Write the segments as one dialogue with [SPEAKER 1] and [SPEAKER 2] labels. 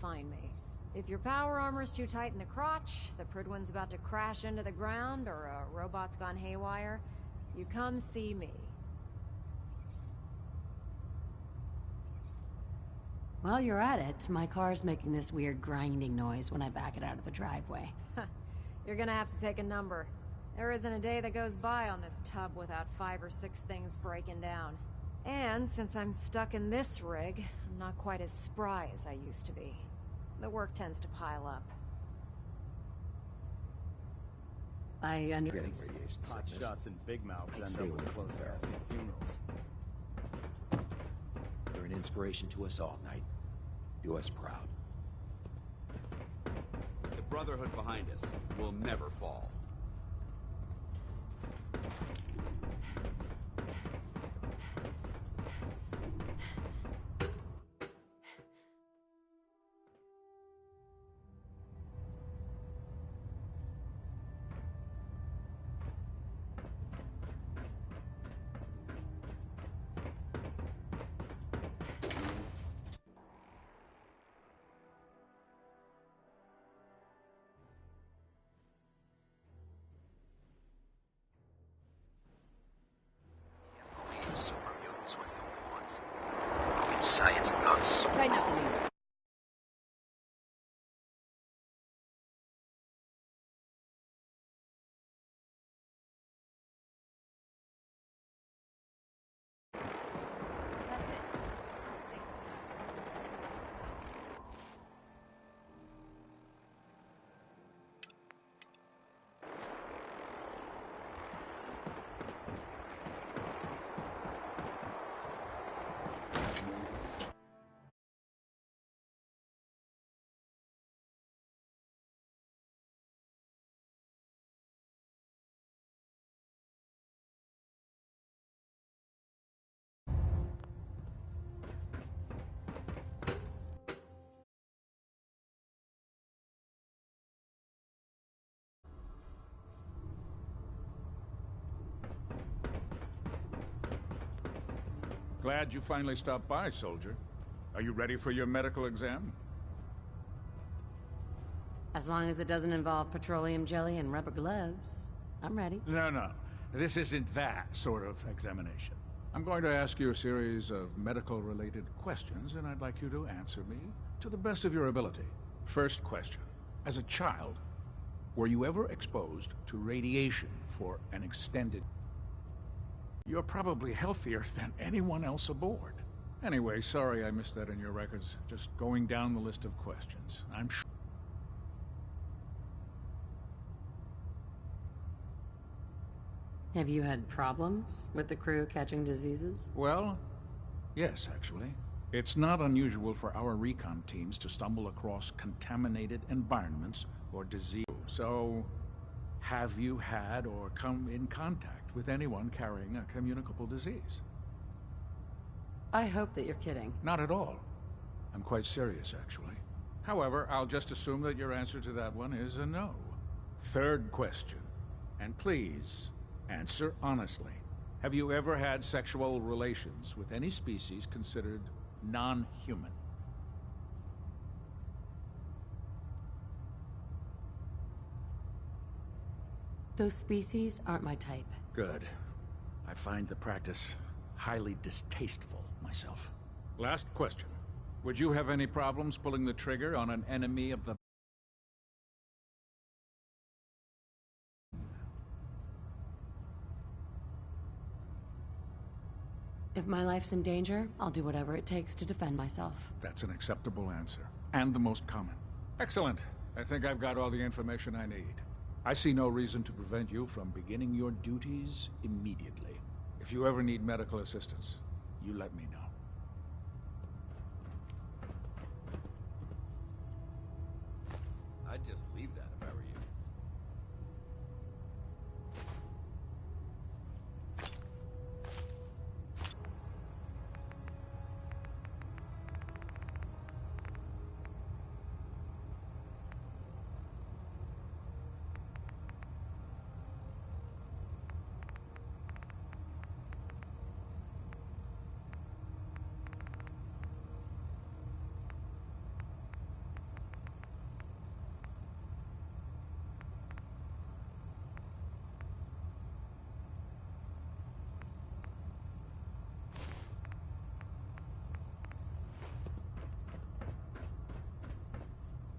[SPEAKER 1] find me. If your power armor's too tight in the crotch, the Prydwen's about to crash into the ground, or a robot's gone haywire, you come see me.
[SPEAKER 2] While you're at it, my car's making this weird grinding noise when I back it out of the driveway.
[SPEAKER 1] You're gonna have to take a number. There isn't a day that goes by on this tub without 5 or 6 things breaking down. And since I'm stuck in this rig, I'm not quite as spry as I used to be. The work tends to pile up.
[SPEAKER 2] I understand.
[SPEAKER 3] Hot shots and big mouths end up with close asking funerals.
[SPEAKER 4] You're an inspiration to us all, Knight. Do us proud.
[SPEAKER 5] The Brotherhood behind us will never fall.
[SPEAKER 4] Super mutants were the only ones. How can science have gone so
[SPEAKER 2] Tighten up the meter.
[SPEAKER 1] That's it. Thanks.
[SPEAKER 6] Glad you finally stopped by, soldier. Are you ready for your medical exam?
[SPEAKER 2] As long as it doesn't involve petroleum jelly and rubber gloves, I'm ready.
[SPEAKER 6] No. This isn't that sort of examination. I'm going to ask you a series of medical-related questions, and I'd like you to answer me to the best of your ability. First question. As a child, were you ever exposed to radiation for an extended... You're probably healthier than anyone else aboard. Anyway, sorry I missed that in your records. Just going down the list of questions. I'm sure...
[SPEAKER 2] Have you had problems with the crew catching diseases?
[SPEAKER 6] Well, yes, actually. It's not unusual for our recon teams to stumble across contaminated environments or disease. So, have you had or come in contact with anyone carrying a communicable disease?
[SPEAKER 2] I hope that you're kidding.
[SPEAKER 6] Not at all. I'm quite serious, actually. However, I'll just assume that your answer to that one is a no. Third question. And please, answer honestly. Have you ever had sexual relations with any species considered non-human?
[SPEAKER 2] Those species aren't my type.
[SPEAKER 6] Good. I find the practice highly distasteful myself. Last question. Would you have any problems pulling the trigger on an enemy of the...
[SPEAKER 2] If my life's in danger, I'll do whatever it takes to defend myself.
[SPEAKER 6] That's an acceptable answer. And the most common. Excellent. I think I've got all the information I need. I see no reason to prevent you from beginning your duties immediately. If you ever need medical assistance, you let me know.
[SPEAKER 5] I'd just leave that if I were you.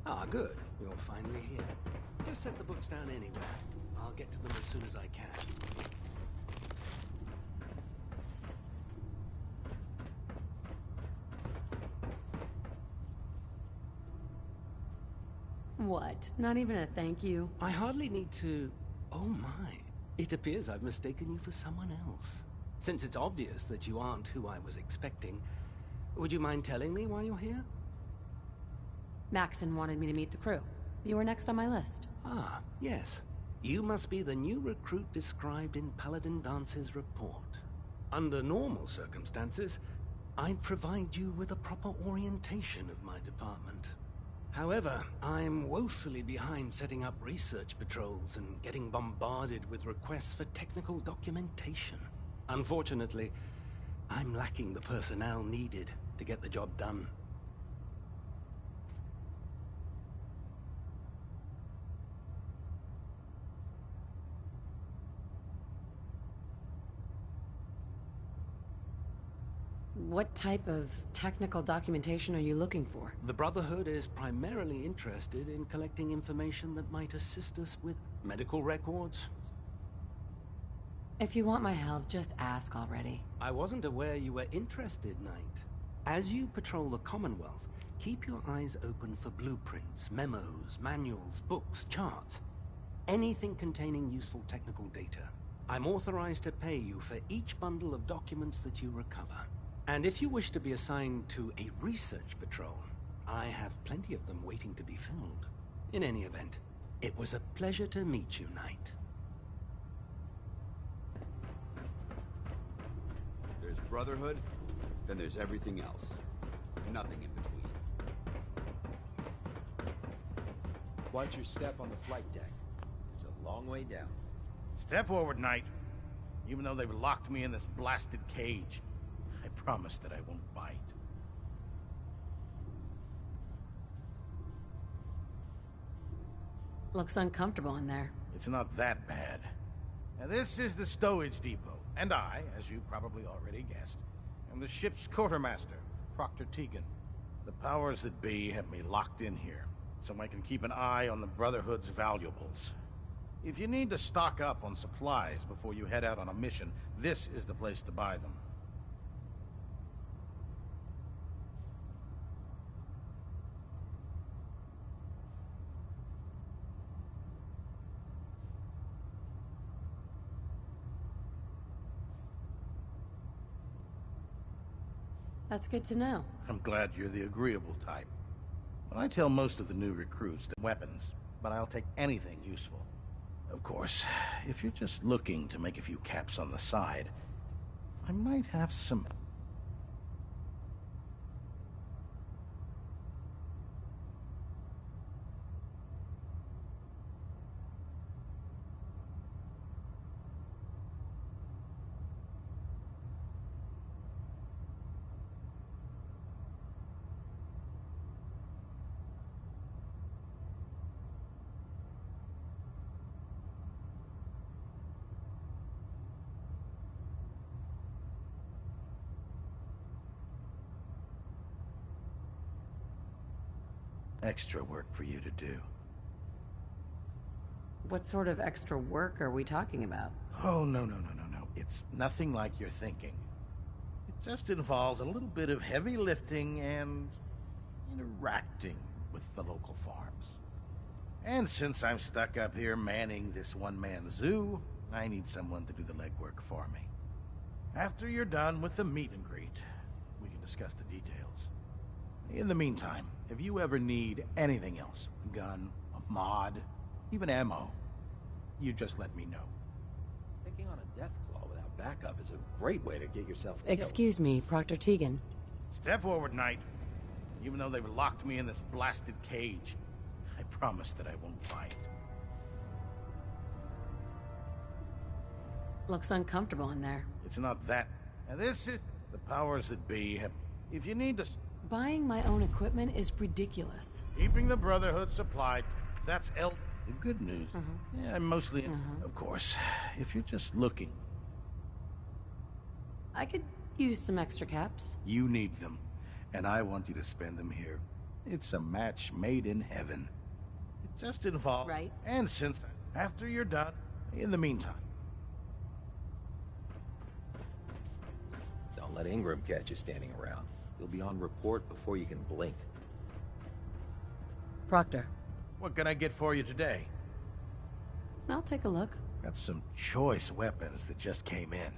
[SPEAKER 4] Ah, good. You're finally here. Just set the books down anywhere. I'll get to them as soon as I can.
[SPEAKER 2] What? Not even a thank you?
[SPEAKER 4] I hardly need to... Oh my. It appears I've mistaken you for someone else. Since it's obvious that you aren't who I was expecting, would you mind telling me why you're here?
[SPEAKER 2] Maxon wanted me to meet the crew. You were next on my list.
[SPEAKER 4] Ah, yes. You must be the new recruit described in Paladin Dance's report. Under normal circumstances, I'd provide you with a proper orientation of my department. However, I'm woefully behind setting up research patrols and getting bombarded with requests for technical documentation. Unfortunately, I'm lacking the personnel needed to get the job done.
[SPEAKER 2] What type of technical documentation are you looking for?
[SPEAKER 4] The Brotherhood is primarily interested in collecting information that might assist us with medical records.
[SPEAKER 2] If you want my help, just ask already.
[SPEAKER 4] I wasn't aware you were interested, Knight. As you patrol the Commonwealth, keep your eyes open for blueprints, memos, manuals, books, charts. Anything containing useful technical data. I'm authorized to pay you for each bundle of documents that you recover. And if you wish to be assigned to a research patrol, I have plenty of them waiting to be filled. In any event, it was a pleasure to meet you, Knight.
[SPEAKER 5] There's Brotherhood, then there's everything else. Nothing in between.
[SPEAKER 7] Watch your step on the flight deck. It's a long way down.
[SPEAKER 3] Step forward, Knight. Even though they've locked me in this blasted cage, I promise that I won't bite.
[SPEAKER 2] Looks uncomfortable in there.
[SPEAKER 3] It's not that bad. Now, this is the stowage depot, and I, as you probably already guessed, am the ship's quartermaster, Proctor Tegan. The powers that be have me locked in here, so I can keep an eye on the Brotherhood's valuables. If you need to stock up on supplies before you head out on a mission, this is the place to buy them.
[SPEAKER 2] That's good to know.
[SPEAKER 3] I'm glad you're the agreeable type. But I tell most of the new recruits that weapons, but I'll take anything useful. Of course, if you're just looking to make a few caps on the side, I might have some... extra work for you to do.
[SPEAKER 2] What sort of extra work are we talking about?
[SPEAKER 3] Oh, no. It's nothing like you're thinking. It just involves a little bit of heavy lifting and interacting with the local farms. And since I'm stuck up here manning this one-man zoo, I need someone to do the legwork for me. After you're done with the meet and greet, we can discuss the details. In the meantime, if you ever need anything else, a gun, a mod, even ammo, you just let me know.
[SPEAKER 7] Taking on a death claw without backup is a great way to get yourself killed.
[SPEAKER 2] Excuse me, Proctor Tegan.
[SPEAKER 3] Step forward, Knight. Even though they've locked me in this blasted cage, I promise that I won't bite.
[SPEAKER 2] Looks uncomfortable in there.
[SPEAKER 3] It's not that. Now this is... The powers that be have... If you need to...
[SPEAKER 2] Buying my own equipment is ridiculous.
[SPEAKER 3] Keeping the Brotherhood supplied. That's the good news. Yeah, I'm mostly... Of course, if you're just looking.
[SPEAKER 2] I could use some extra caps.
[SPEAKER 3] You need them. And I want you to spend them here. It's a match made in heaven. It just involves...
[SPEAKER 2] Right.
[SPEAKER 3] And since... After you're done, in the meantime.
[SPEAKER 7] Don't let Ingram catch you standing around. He'll be on report before you can blink.
[SPEAKER 2] Proctor,
[SPEAKER 3] What can I get for you today?
[SPEAKER 2] I'll take a look.
[SPEAKER 3] Got some choice weapons that just came in.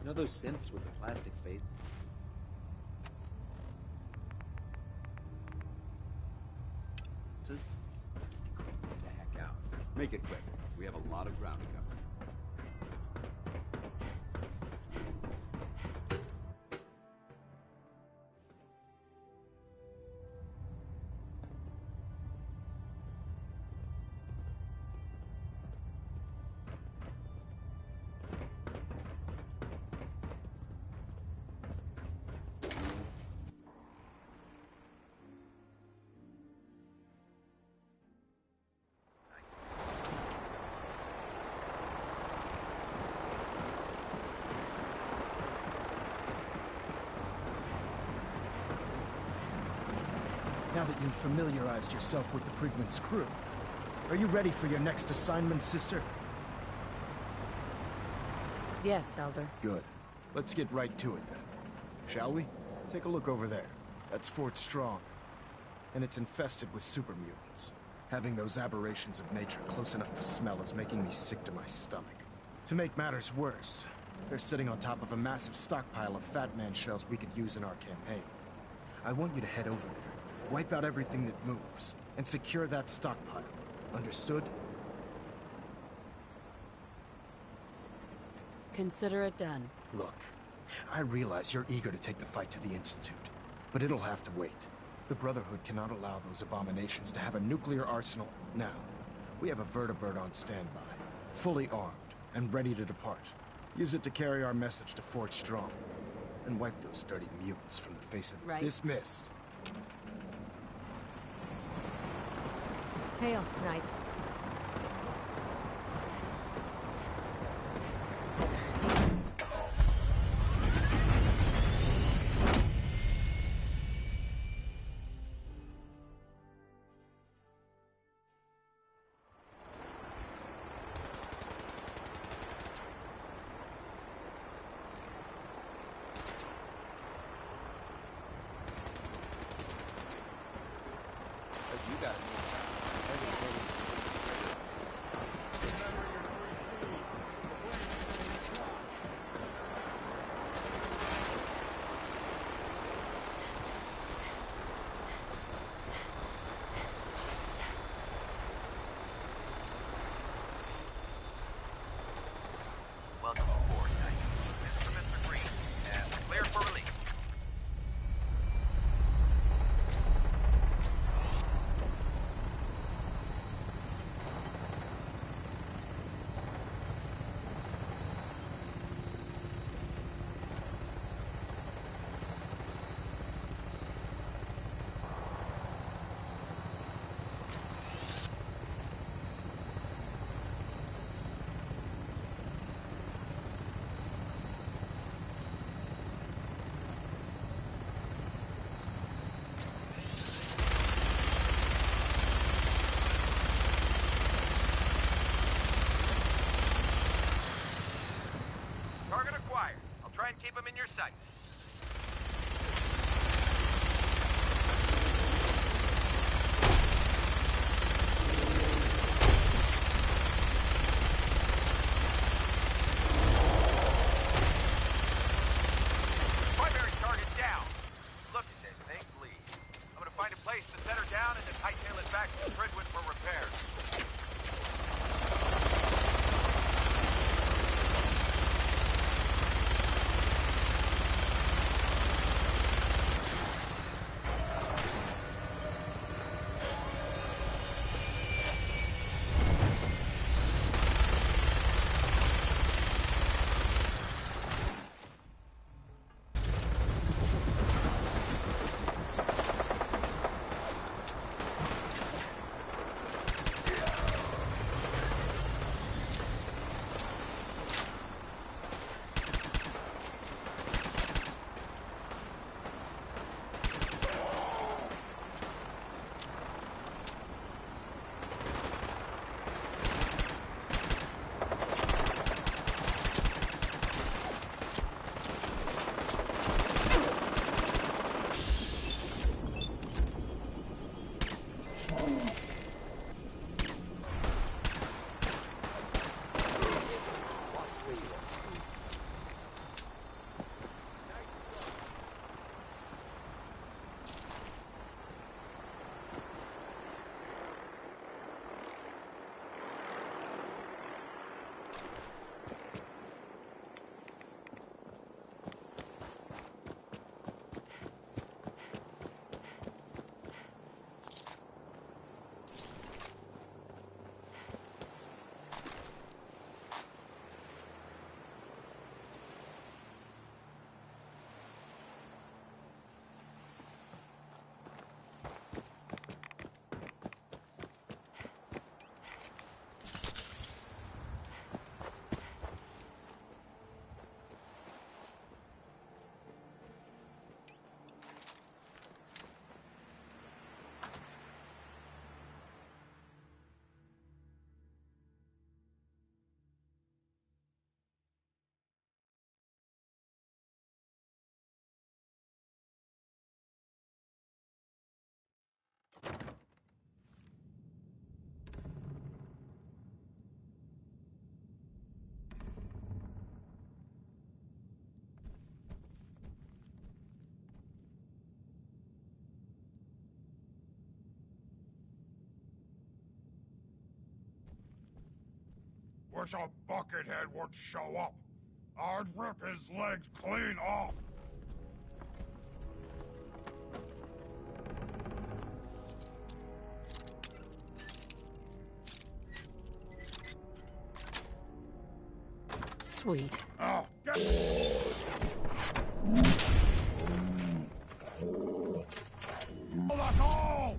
[SPEAKER 7] You know those synths with the plastic face? Get the heck out.
[SPEAKER 5] Make it quick. We have a lot of ground to cover.
[SPEAKER 8] Now that you've familiarized yourself with the Prigman's crew, are you ready for your next assignment, sister?
[SPEAKER 2] Yes, Elder.
[SPEAKER 8] Good. Let's get right to it then. Shall we? Take a look over there. That's Fort Strong. And it's infested with super mutants. Having those aberrations of nature close enough to smell is making me sick to my stomach. To make matters worse, they're sitting on top of a massive stockpile of Fat Man shells we could use in our campaign. I want you to head over there. Wipe out everything that moves, and secure that stockpile. Understood?
[SPEAKER 2] Consider it done.
[SPEAKER 8] Look, I realize you're eager to take the fight to the Institute, but it'll have to wait. The Brotherhood cannot allow those abominations to have a nuclear arsenal now. We have a vertibird on standby, fully armed, and ready to depart. Use it to carry our message to Fort Strong, and wipe those dirty mutants from the face of...
[SPEAKER 2] Right.
[SPEAKER 8] Dismissed.
[SPEAKER 1] Hail, Knight.
[SPEAKER 7] You got it.
[SPEAKER 9] Welcome aboard, Knight. Instruments are green, and clear for release. Target acquired. I'll try and keep him in your sights. Primary target down. Look at this thing bleed. I'm gonna find a place to set her down and then hightail it back to Bridgewood for repairs.
[SPEAKER 10] Wish a buckethead would show up. I'd rip his legs clean off.
[SPEAKER 2] Sweet.
[SPEAKER 10] Oh, get... Kill us all!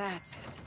[SPEAKER 1] That's it.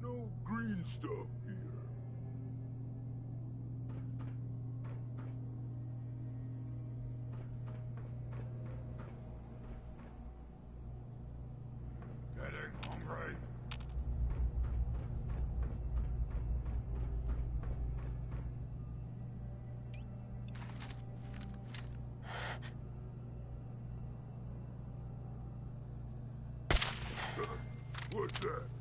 [SPEAKER 10] No green stuff here. Getting hungry? What's that?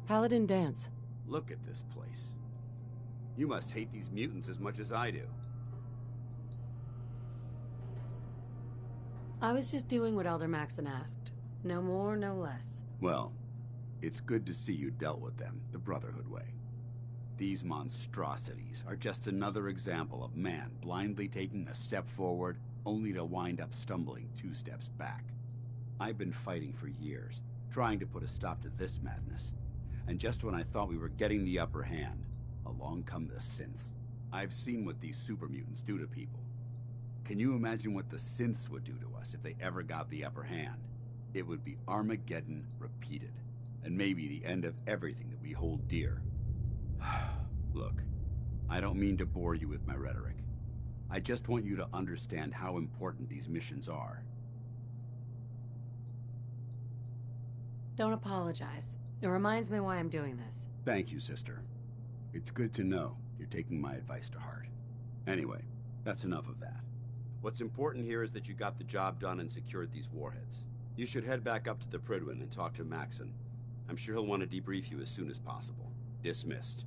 [SPEAKER 2] Paladin Dance.
[SPEAKER 5] Look at this place. You must hate these mutants as much as I do.
[SPEAKER 2] I was just doing what Elder Maxon asked. No more, no less.
[SPEAKER 5] Well, it's good to see you dealt with them the Brotherhood way. These monstrosities are just another example of man blindly taking a step forward, only to wind up stumbling 2 steps back. I've been fighting for years, trying to put a stop to this madness. And just when I thought we were getting the upper hand, along come the synths. I've seen what these super mutants do to people. Can you imagine what the synths would do to us if they ever got the upper hand? It would be Armageddon repeated, and maybe the end of everything that we hold dear. Look, I don't mean to bore you with my rhetoric. I just want you to understand how important these missions are.
[SPEAKER 2] Don't apologize. It reminds me why I'm doing this.
[SPEAKER 5] Thank you, sister. It's good to know you're taking my advice to heart. Anyway, that's enough of that. What's important here is that you got the job done and secured these warheads. You should head back up to the Prydwen and talk to Maxon. I'm sure he'll want to debrief you as soon as possible. Dismissed.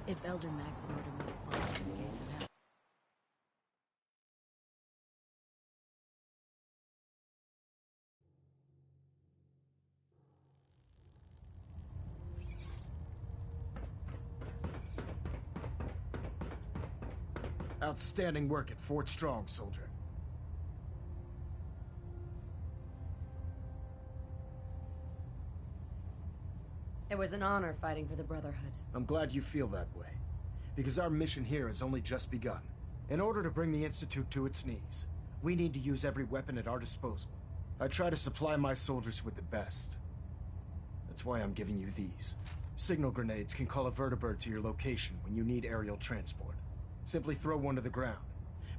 [SPEAKER 2] If Elder Maxon ordered me to follow in the gates of hell.
[SPEAKER 8] Outstanding work at Fort Strong, soldier.
[SPEAKER 2] It was an honor fighting for the Brotherhood.
[SPEAKER 8] I'm glad you feel that way, because our mission here has only just begun. In order to bring the Institute to its knees, we need to use every weapon at our disposal. I try to supply my soldiers with the best. That's why I'm giving you these. Signal grenades can call a vertibird to your location when you need aerial transport. Simply throw one to the ground,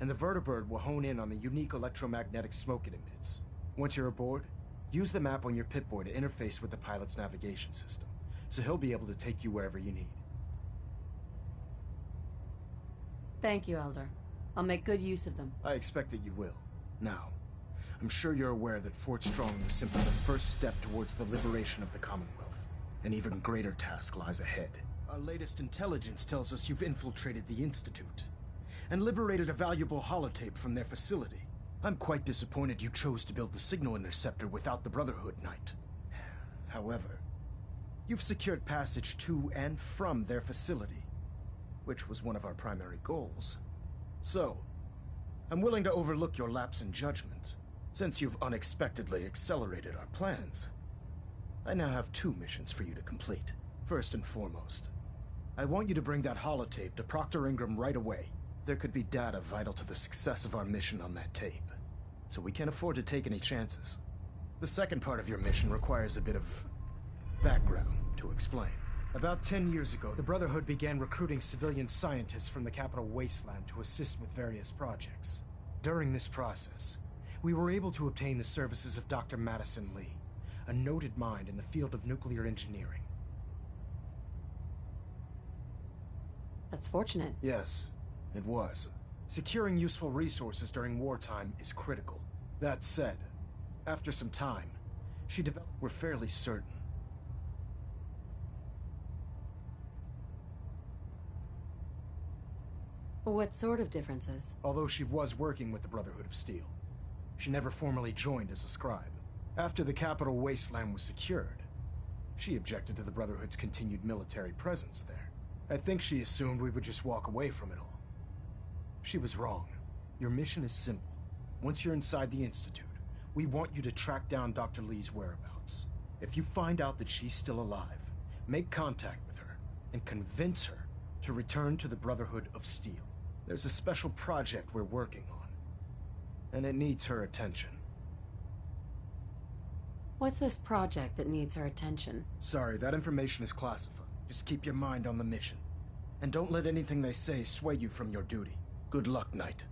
[SPEAKER 8] and the vertibird will hone in on the unique electromagnetic smoke it emits. Once you're aboard, use the map on your Pip-Boy to interface with the pilot's navigation system, so he'll be able to take you wherever you need.
[SPEAKER 2] Thank you, Elder. I'll make good use of them.
[SPEAKER 8] I expect that you will. Now, I'm sure you're aware that Fort Strong was simply the first step towards the liberation of the Commonwealth. An even greater task lies ahead. Our latest intelligence tells us you've infiltrated the Institute and liberated a valuable holotape from their facility. I'm quite disappointed you chose to build the signal interceptor without the Brotherhood, Knight. However, you've secured passage to and from their facility, which was one of our primary goals. So, I'm willing to overlook your lapse in judgment, since you've unexpectedly accelerated our plans. I now have 2 missions for you to complete. First and foremost, I want you to bring that holotape to Proctor Ingram right away. There could be data vital to the success of our mission on that tape, so we can't afford to take any chances. The second part of your mission requires a bit of background to explain. About 10 years ago, the Brotherhood began recruiting civilian scientists from the Capital Wasteland to assist with various projects. During this process, we were able to obtain the services of Dr. Madison Lee, a noted mind in the field of nuclear engineering.
[SPEAKER 2] That's fortunate.
[SPEAKER 8] Yes, it was. Securing useful resources during wartime is critical. That said, after some time, she developed... We're fairly certain.
[SPEAKER 2] What sort of differences?
[SPEAKER 8] Although she was working with the Brotherhood of Steel, she never formally joined as a scribe. After the capital wasteland was secured, she objected to the Brotherhood's continued military presence there. I think she assumed we would just walk away from it all. She was wrong. Your mission is simple. Once you're inside the Institute, we want you to track down Dr. Lee's whereabouts. If you find out that she's still alive, make contact with her and convince her to return to the Brotherhood of Steel. There's a special project we're working on, and it needs her attention.
[SPEAKER 2] What's this project that needs her attention?
[SPEAKER 8] Sorry, that information is classified. Just keep your mind on the mission. And don't let anything they say sway you from your duty. Good luck, Knight.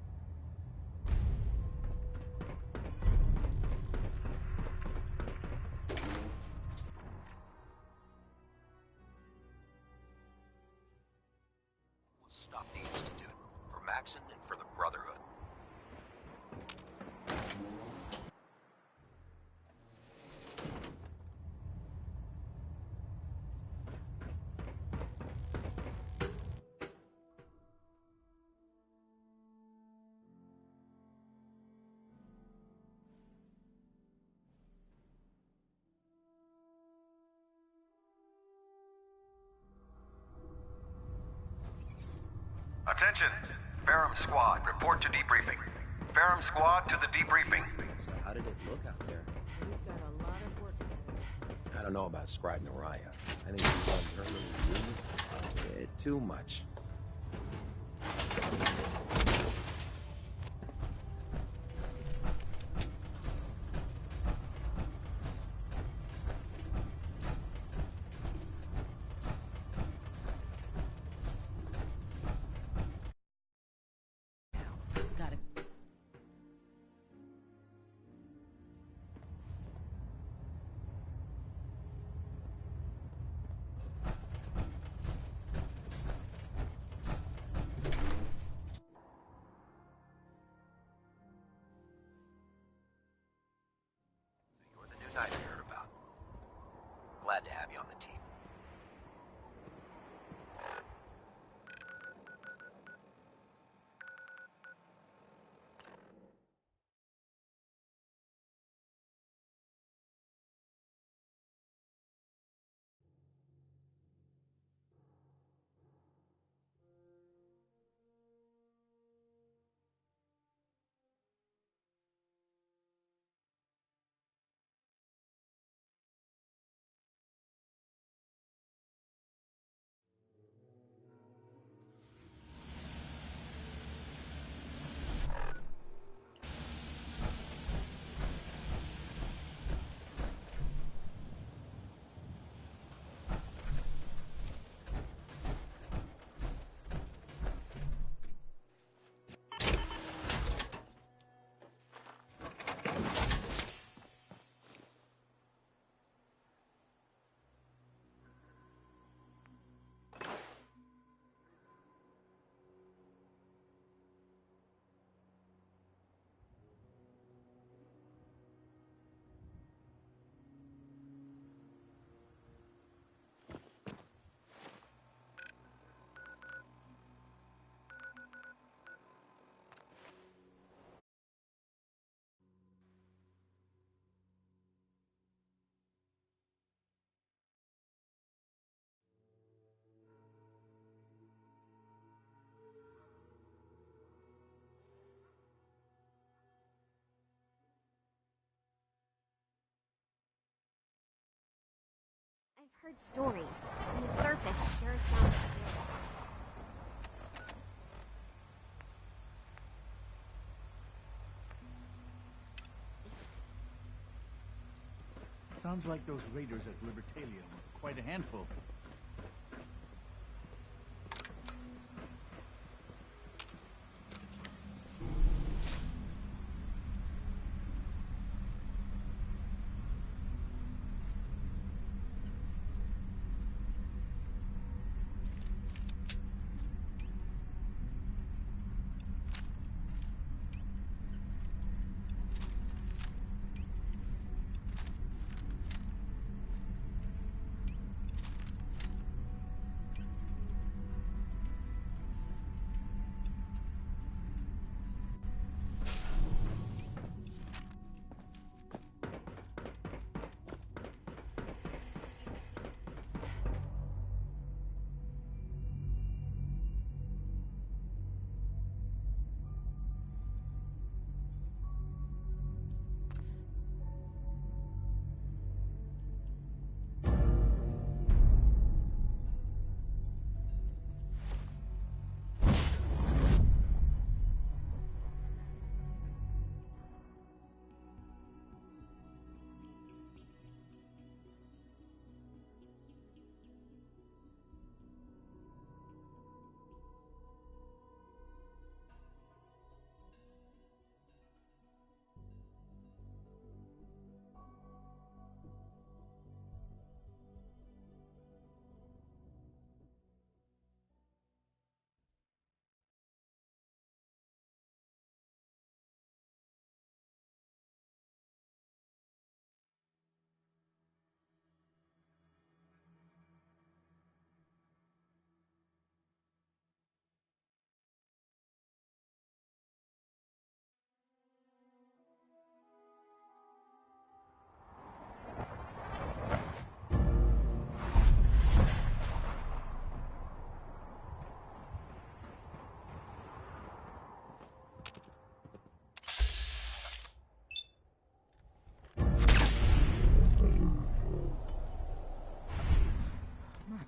[SPEAKER 7] We'll stop the Institute. For Maxson and for the Brotherhood.
[SPEAKER 9] Attention! Ferrum Squad, report to debriefing. Ferrum Squad to the debriefing.
[SPEAKER 7] So how did it look out there?
[SPEAKER 1] We've got a lot of work ahead.
[SPEAKER 7] I don't know about Scribe Naraya. I think these ones are a little bit too much.
[SPEAKER 2] Got it.
[SPEAKER 7] You're the new knight I heard about. Glad to have you on the team.
[SPEAKER 11] I've heard stories. On the surface, sure sounds scary.
[SPEAKER 3] Sounds like those raiders at Libertalia were quite a handful.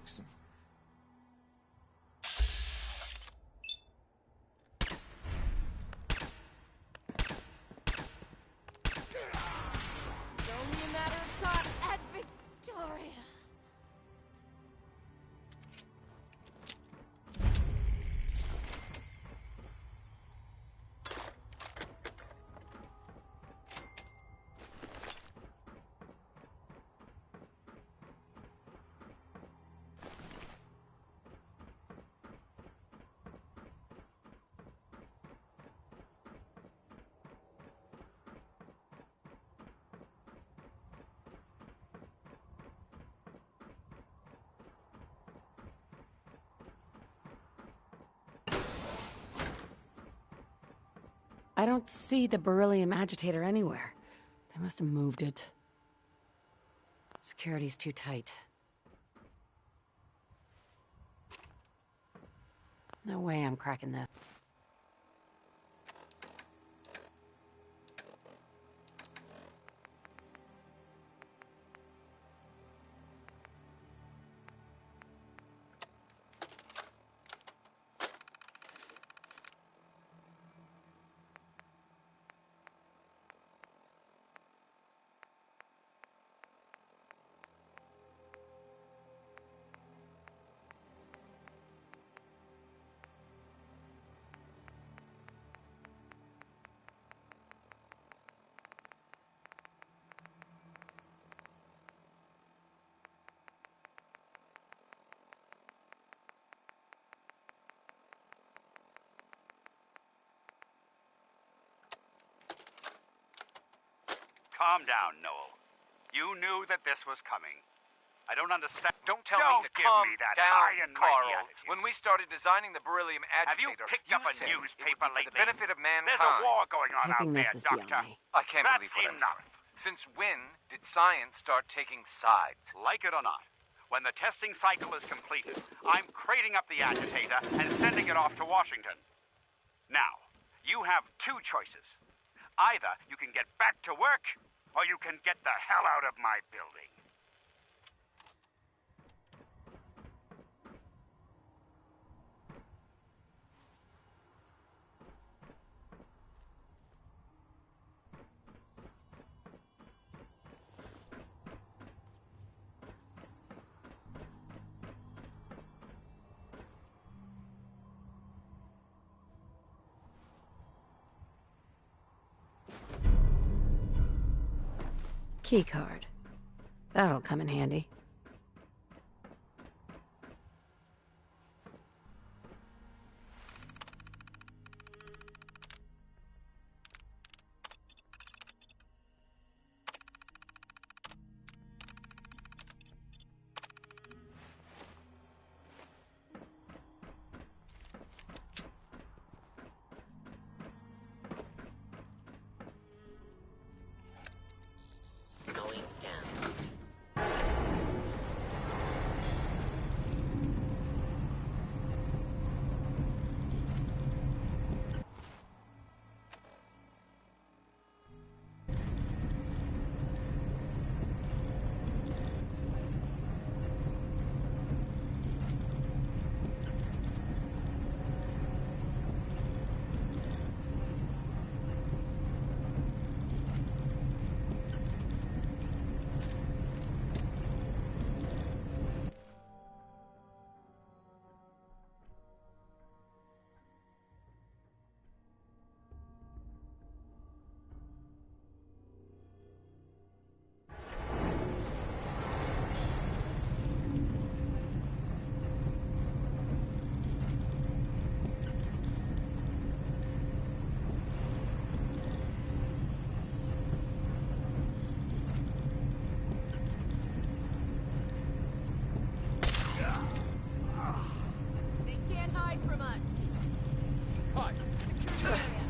[SPEAKER 8] works.
[SPEAKER 1] It's only a matter of time at Victoria.
[SPEAKER 2] I don't see the beryllium agitator anywhere. They must have moved it. Security's too tight. No way I'm cracking this.
[SPEAKER 12] Calm down, Noel. You knew that this was coming. I don't understand.
[SPEAKER 9] Don't tell me to calm
[SPEAKER 12] me that
[SPEAKER 9] down,
[SPEAKER 12] high and mighty
[SPEAKER 9] Carl.
[SPEAKER 12] attitude.
[SPEAKER 9] When we started designing the beryllium
[SPEAKER 12] Have you
[SPEAKER 9] agitator,
[SPEAKER 12] picked up a
[SPEAKER 9] said it would
[SPEAKER 12] newspaper
[SPEAKER 9] be for
[SPEAKER 12] lately?
[SPEAKER 9] the benefit of mankind.
[SPEAKER 12] There's a war going on
[SPEAKER 2] I
[SPEAKER 12] out
[SPEAKER 2] think
[SPEAKER 12] there,
[SPEAKER 2] this is beyond
[SPEAKER 12] Doctor.
[SPEAKER 2] me.
[SPEAKER 9] I can't
[SPEAKER 12] That's
[SPEAKER 9] believe what I'm
[SPEAKER 12] enough.
[SPEAKER 9] hearing. Since when did science start taking sides?
[SPEAKER 12] Like it or not, when the testing cycle is completed, I'm crating up the agitator and sending it off to Washington. Now, you have two choices. Either you can get back to work, or you can get the hell out of my building.
[SPEAKER 2] Keycard. That'll come in handy.
[SPEAKER 1] They can't hide from us. Secure the area.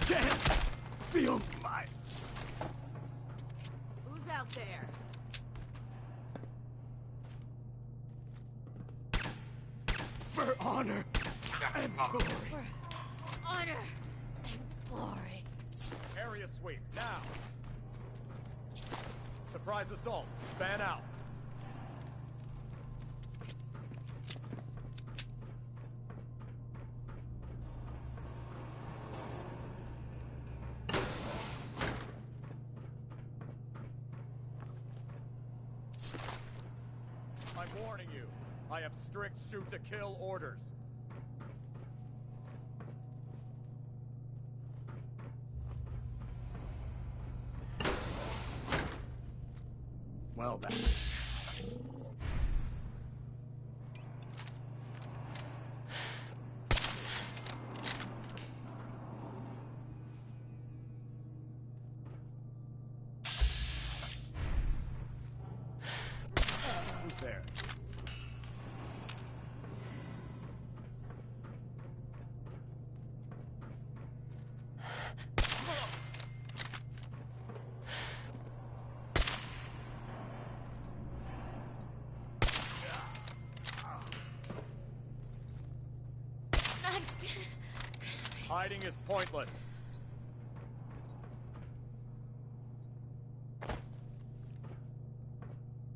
[SPEAKER 8] can't feel my...
[SPEAKER 2] Who's out there?
[SPEAKER 8] For honor and glory.
[SPEAKER 2] For honor and glory.
[SPEAKER 13] Area sweep, now! Surprise assault, fan out. I'm warning you. I have strict shoot-to-kill orders.
[SPEAKER 8] Well, then. Who's there?
[SPEAKER 13] Hiding is pointless.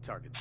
[SPEAKER 8] Target's